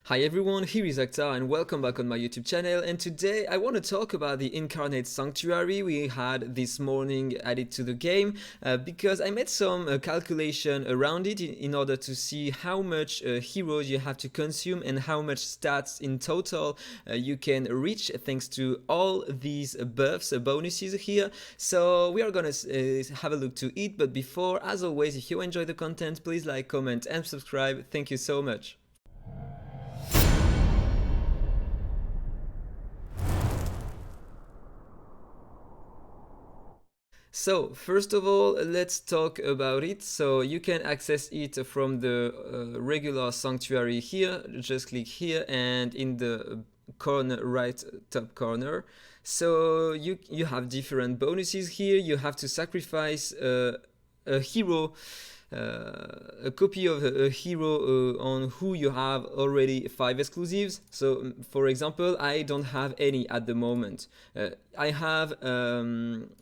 Hi everyone, here is Akhtar and welcome back on my YouTube channel, and today I want to talk about the Incarnate Sanctuary we had this morning added to the game because I made some calculation around it in order to see how much heroes you have to consume and how much stats in total you can reach thanks to all these buffs, bonuses here. So we are gonna have a look to it, but before, as always, if you enjoy the content, please like, comment and subscribe. Thank you so much. So first of all, let's talk about it. So you can access it from the regular sanctuary here. Just click here and in the corner, right top corner. So you have different bonuses here. You have to sacrifice a hero, a copy of a hero on who you have already 5 exclusives. So for example, I don't have any at the moment. I have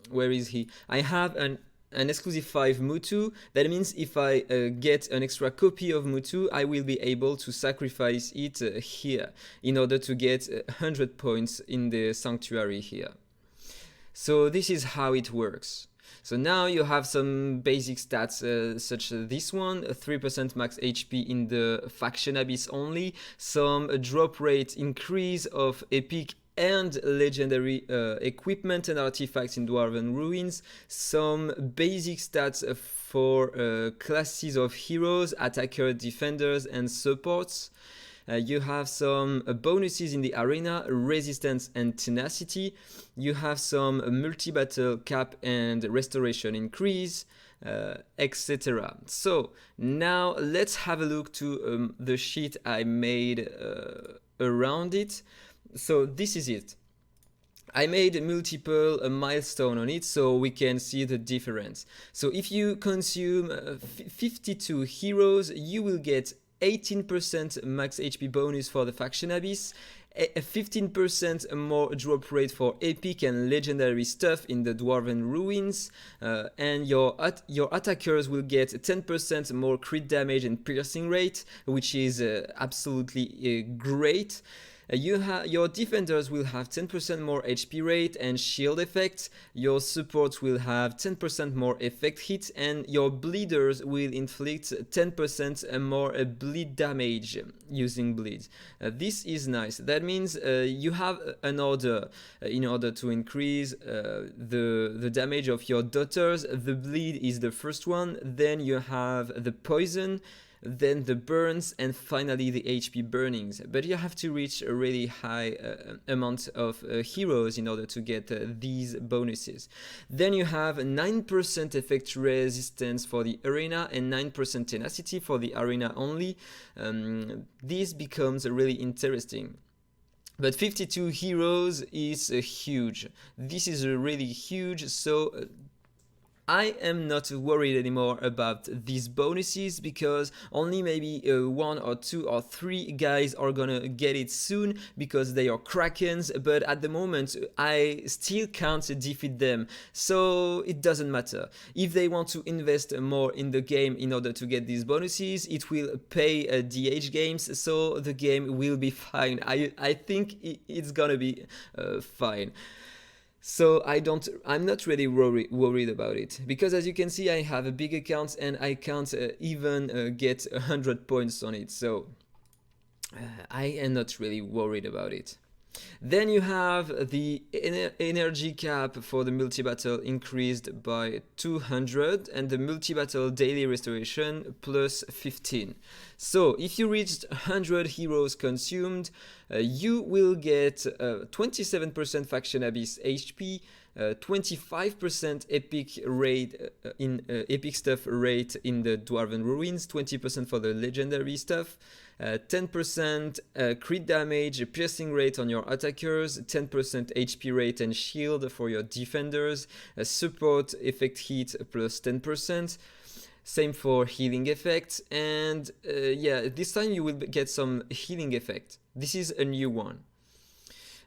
where is he? I have an exclusive 5 Mutu. That means if I get an extra copy of Mutu, I will be able to sacrifice it here in order to get 100 points in the sanctuary here. So this is how it works. So now you have some basic stats such as this one, 3% max HP in the faction abyss only, some drop rate increase of epic and legendary equipment and artifacts in Dwarven Ruins, some basic stats for classes of heroes, attacker, defenders and supports. You have some bonuses in the arena, resistance and tenacity. You have some multi-battle cap and restoration increase, etc. So now let's have a look to the sheet I made around it. So this is it. I made multiple milestone on it so we can see the difference. So if you consume 52 heroes, you will get 18% max HP bonus for the faction abyss, a 15% more drop rate for epic and legendary stuff in the Dwarven Ruins, and your attackers will get 10% more crit damage and piercing rate, which is absolutely great. Your defenders will have 10% more HP rate and shield effect, your supports will have 10% more effect hit, and your bleeders will inflict 10% more bleed damage using bleed. This is nice. That means you have an order in order to increase the damage of your daughters. The bleed is the first one, then you have the poison, then the burns, and finally the HP burnings. But you have to reach a really high amount of heroes in order to get these bonuses. Then you have 9% effect resistance for the arena and 9% tenacity for the arena only. This becomes really interesting. But 52 heroes is huge. This is really huge, so I am not worried anymore about these bonuses because only maybe 1 or 2 or 3 guys are gonna get it soon because they are Krakens, but at the moment I still can't defeat them, so it doesn't matter. If they want to invest more in the game in order to get these bonuses, it will pay DH games, so the game will be fine. I think it's gonna be fine. So I'm not really worried about it, because as you can see I have a big account and I can't even get 100 points on it, so I am not really worried about it. Then you have the energy cap for the multi-battle increased by 200 and the multi-battle daily restoration plus 15. So if you reached 100 heroes consumed, you will get 27% faction abyss HP, 25% epic rate in epic stuff rate in the Dwarven Ruins, 20% for the legendary stuff, 10% crit damage, piercing rate on your attackers, 10% HP rate and shield for your defenders, support effect hit plus 10%. Same for healing effect, and yeah, this time you will get some healing effect. This is a new one.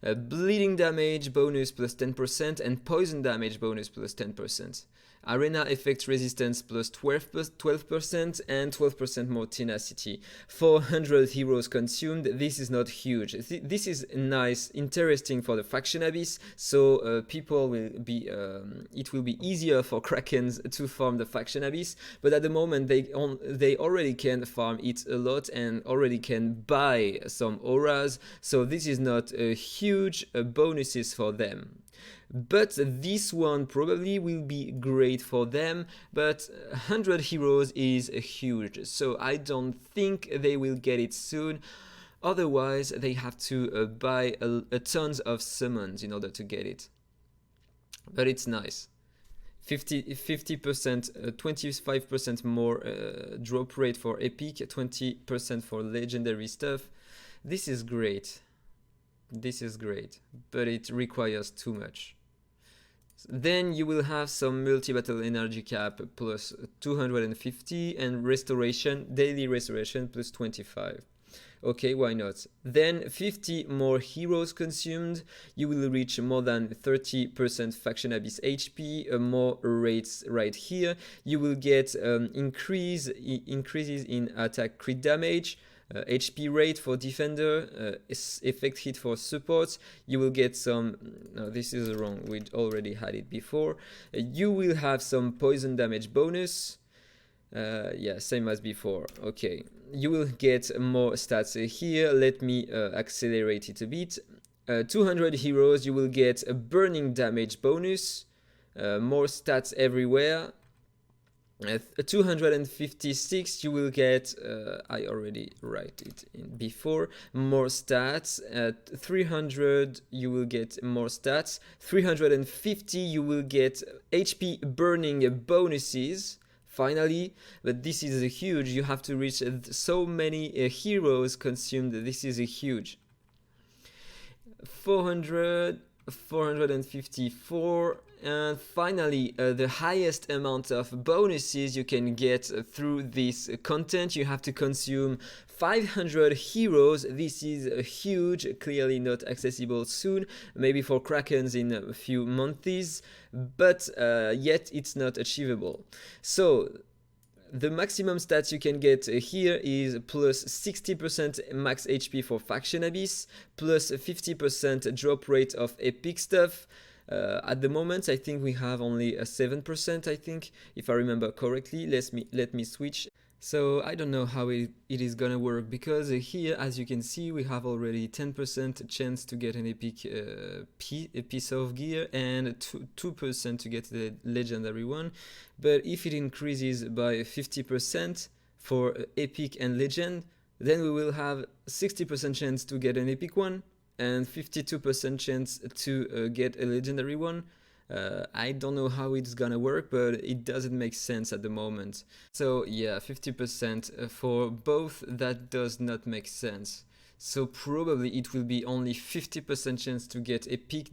Bleeding damage bonus plus 10% and poison damage bonus plus 10%. Arena effect resistance plus 12% and 12% more tenacity. 400 heroes consumed. This is not huge. This is nice, interesting for the faction abyss. So people will be. It will be easier for Krakens to farm the faction abyss. But at the moment, they already can farm it a lot and already can buy some auras. So this is not a huge bonuses for them. But this one probably will be great for them, but 100 heroes is huge, so I don't think they will get it soon. Otherwise, they have to buy a tons of summons in order to get it. But it's nice. 50%, 25% more drop rate for epic, 20% for legendary stuff. This is great. This is great, but it requires too much. Then you will have some multi-battle energy cap plus 250 and restoration, daily restoration plus 25. Okay, why not? Then 50 more heroes consumed, you will reach more than 30% faction abyss HP, more rates right here. You will get increases in attack crit damage, HP rate for defender, effect hit for support. You will get some, no, this is wrong, we already had it before. You will have some poison damage bonus. Yeah, same as before. Okay, you will get more stats here. Let me accelerate it a bit. 200 heroes, you will get a burning damage bonus, more stats everywhere. 256 you will get, I already write it in before, more stats. At 300 you will get more stats. 350 you will get HP burning bonuses finally, but this is a huge. You have to reach so many heroes consumed. This is a huge. 454, and finally the highest amount of bonuses you can get through this content. You have to consume 500 heroes. This is huge, clearly not accessible soon, maybe for Krakens in a few months, but yet it's not achievable. So the maximum stats you can get here is plus 60% max HP for Faction Abyss, plus 50% drop rate of epic stuff. At the moment, I think we have only a 7%, I think, if I remember correctly. Let me switch. So I don't know how it is gonna work, because here, as you can see, we have already 10% chance to get an epic piece of gear and 2% to get the legendary one. But if it increases by 50% for epic and legend, then we will have 60% chance to get an epic one and 52% chance to get a legendary one. I don't know how it's gonna work, but it doesn't make sense at the moment. So yeah, 50% for both, that does not make sense. So probably it will be only 50% chance to get epic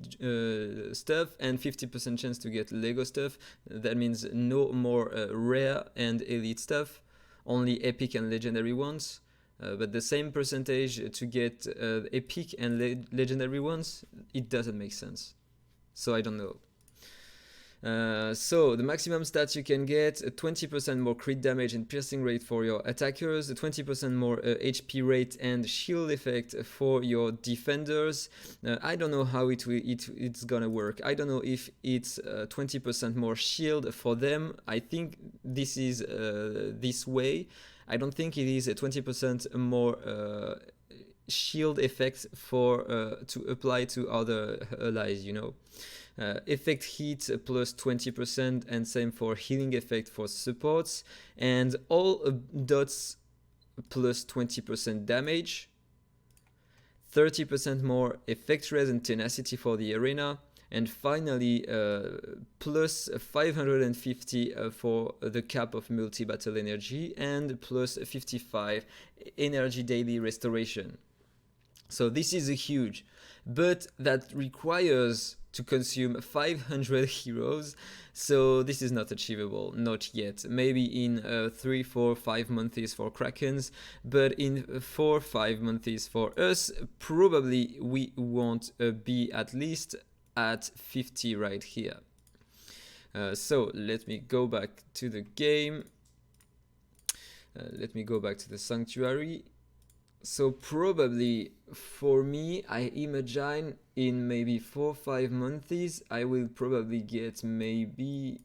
stuff and 50% chance to get Lego stuff. That means no more rare and elite stuff, only epic and legendary ones. But the same percentage to get epic and legendary ones, it doesn't make sense. So I don't know. So the maximum stats you can get, 20% more crit damage and piercing rate for your attackers, 20% more HP rate and shield effect for your defenders. I don't know how it's gonna work. I don't know if it's 20% more shield for them. I think this is this way. I don't think it is a 20% more shield effect for to apply to other allies, you know. Effect hit plus 20% and same for healing effect for supports, and all dots plus 20% damage, 30% more effect res and tenacity for the arena, and finally plus 550 for the cap of multi-battle energy and plus 55 energy daily restoration. So this is a huge, but that requires to consume 500 heroes, so this is not achievable, not yet. Maybe in 3, 4, 5 months for Krakens, but in 4, 5 months for us, probably we won't be at least at 50 right here. So let me go back to the game. Let me go back to the sanctuary. So probably for me, I imagine in maybe 4 or 5 months I will probably get maybe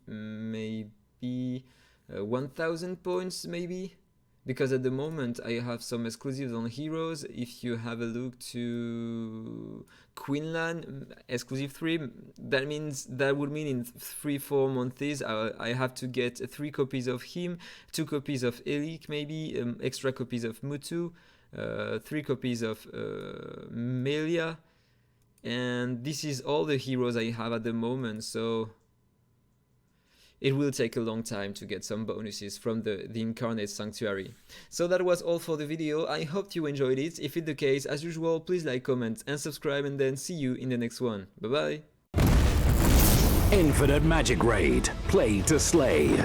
1000 points, maybe, because at the moment I have some exclusives on heroes. If you have a look to Queenland exclusive 3, that would mean in 3-4 months I have to get 3 copies of him, 2 copies of Elik, maybe extra copies of Mutu, 3 copies of Melia, and this is all the heroes I have at the moment, so it will take a long time to get some bonuses from the Incarnate Sanctuary. So that was all for the video. I hope you enjoyed it. If it's the case, as usual, please like, comment and subscribe, and then see you in the next one. Bye bye! Infinite Magicraid. Play to slay.